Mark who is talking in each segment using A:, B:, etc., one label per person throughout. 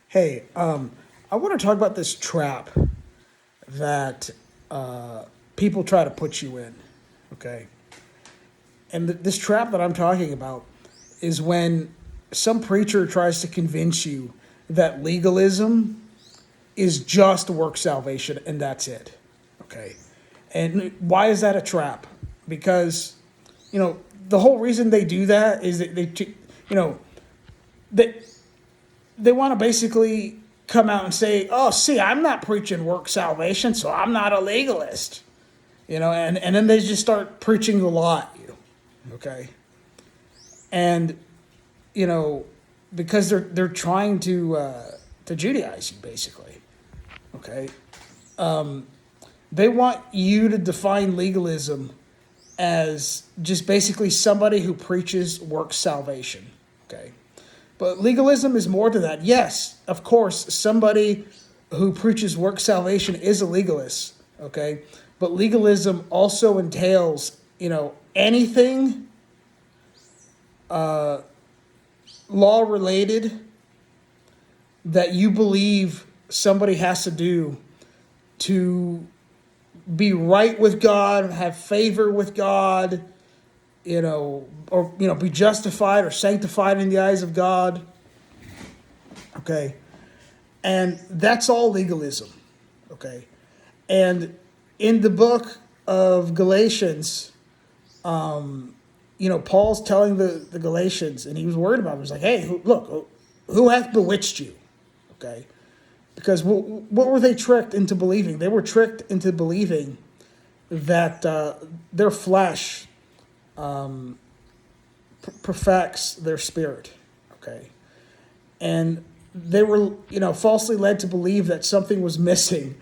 A: Hey, I want to talk about this trap that people try to put you in, okay? And this trap that I'm talking about is when some preacher tries to convince you that legalism is just work salvation and that's it, okay? And why is that a trap? Because, the whole reason they do that is that they, they want to basically come out and say, "Oh, see, I'm not preaching work salvation, so I'm not a legalist." And then they just start preaching the law at you, okay? And you know, because they're trying to Judaize you, basically, okay? They want you to define legalism as just basically somebody who preaches work salvation, okay? But legalism is more than that. Yes, of course, somebody who preaches work salvation is a legalist, okay? But legalism also entails, anything law related that you believe somebody has to do to be right with God, have favor with God, be justified or sanctified in the eyes of God. Okay. And that's all legalism. Okay. And in the book of Galatians, Paul's telling the Galatians, and he was worried about it. He was like, hey, look, who hath bewitched you? Okay. Because what were they tricked into believing? They were tricked into believing that their flesh perfects their spirit, okay? And they were, falsely led to believe that something was missing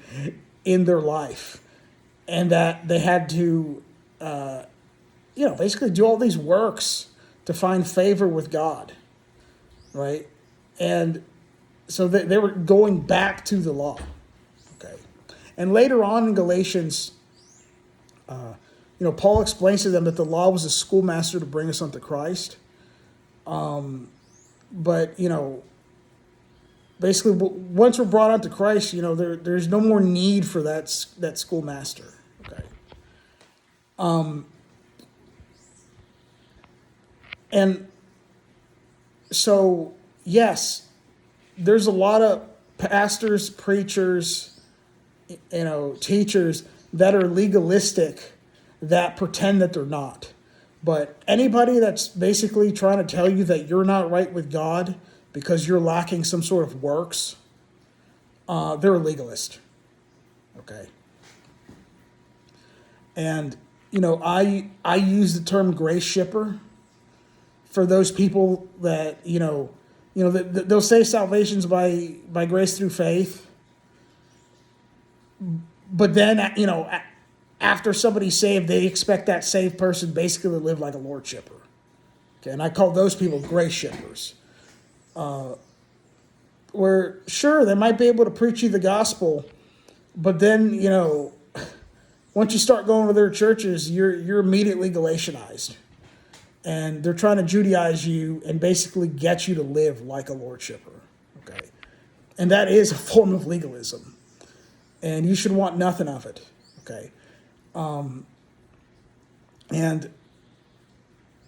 A: in their life and that they had to, basically do all these works to find favor with God, right? And so they were going back to the law, okay? And later on in Galatians, Paul explains to them that the law was a schoolmaster to bring us unto Christ. But, basically, once we're brought unto Christ, there's no more need for that schoolmaster. Okay. And so, yes, there's a lot of pastors, preachers, teachers that are legalistic that pretend that they're not. But anybody that's basically trying to tell you that you're not right with God because you're lacking some sort of works, they're a legalist. Okay. And, I use the term grace shipper for those people that, they'll say salvation's by grace through faith. But then, after somebody's saved, they expect that saved person basically to live like a Lord shipper. Okay, and I call those people grace shippers. Where, sure, they might be able to preach you the gospel, but then, once you start going to their churches, you're immediately Galatianized. And they're trying to Judaize you and basically get you to live like a Lord shipper. Okay, and that is a form of legalism. And you should want nothing of it. Okay. And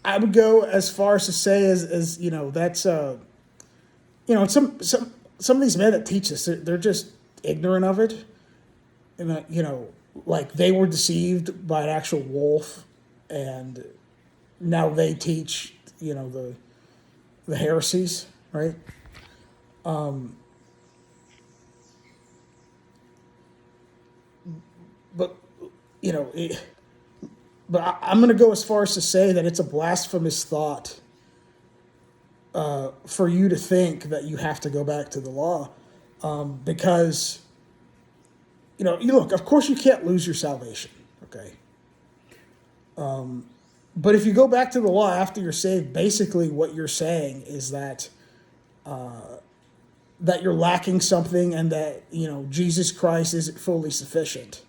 A: I would go as far as to say as that's some of these men that teach this, they're just ignorant of it, and like they were deceived by an actual wolf, and now they teach the heresies, right? But I'm going to go as far as to say that it's a blasphemous thought for you to think that you have to go back to the law, because you look. Of course, you can't lose your salvation, okay? But if you go back to the law after you're saved, basically what you're saying is that that you're lacking something, and that Jesus Christ isn't fully sufficient.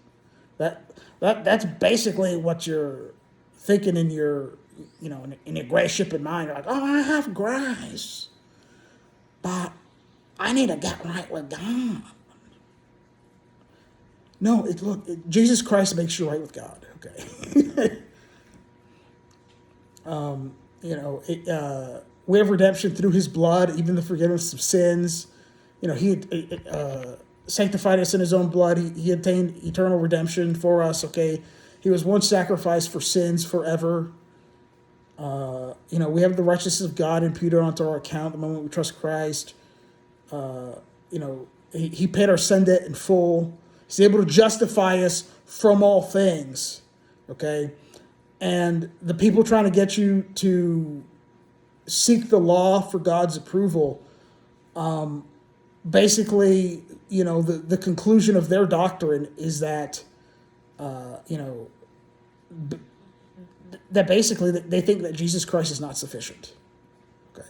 A: That's basically what you're thinking in your in your grace ship in mind. You're like, oh, I have grace, but I need to get right with God. No, Jesus Christ makes you right with God. Okay. We have redemption through his blood, even the forgiveness of sins. He sanctified us in his own blood. He obtained eternal redemption for us, okay? He was once sacrificed for sins forever. We have the righteousness of God imputed onto our account the moment we trust Christ. He paid our sin debt in full. He's able to justify us from all things, okay? And the people trying to get you to seek the law for God's approval, basically, the conclusion of their doctrine is that, that basically they think that Jesus Christ is not sufficient. Okay.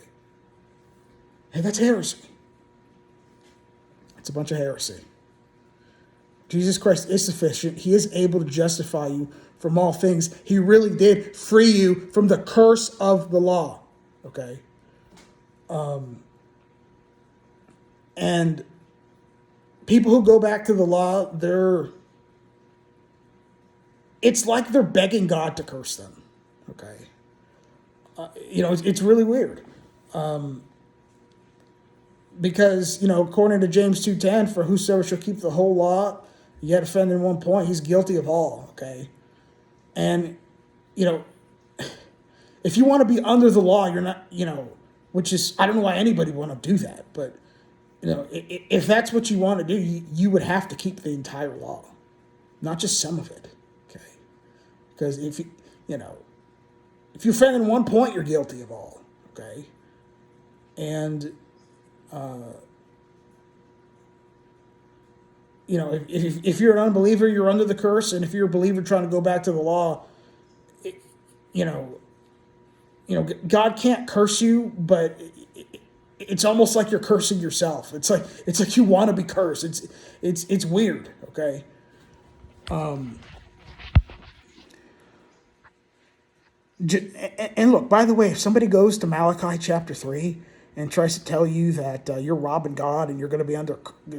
A: Hey, that's heresy. It's a bunch of heresy. Jesus Christ is sufficient. He is able to justify you from all things. He really did free you from the curse of the law. Okay. And people who go back to the law, it's like they're begging God to curse them. Okay. It's really weird. Because, according to James 2:10, for whosoever shall keep the whole law, yet offend in one point, he's guilty of all. Okay. And, if you want to be under the law, you're not, which is, I don't know why anybody would want to do that, but, if that's what you want to do, you would have to keep the entire law, not just some of it. Okay. Because if you offend in one point, you're guilty of all. Okay. And, if you're an unbeliever, you're under the curse. And if you're a believer trying to go back to the law, God can't curse you, but it's almost like you're cursing yourself. It's like you want to be cursed. It's weird. Okay. And look, by the way, if somebody goes to Malachi chapter 3 and tries to tell you that you're robbing God and you're going to be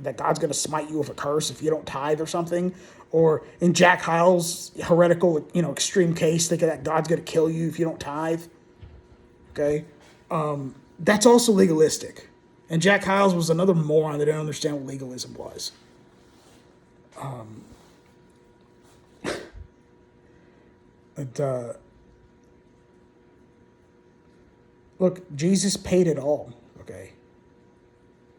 A: that God's going to smite you with a curse if you don't tithe or something, or in Jack Hiles' heretical, extreme case, thinking that God's going to kill you if you don't tithe, okay, that's also legalistic. And Jack Hiles was another moron that didn't understand what legalism was. Look, Jesus paid it all, okay?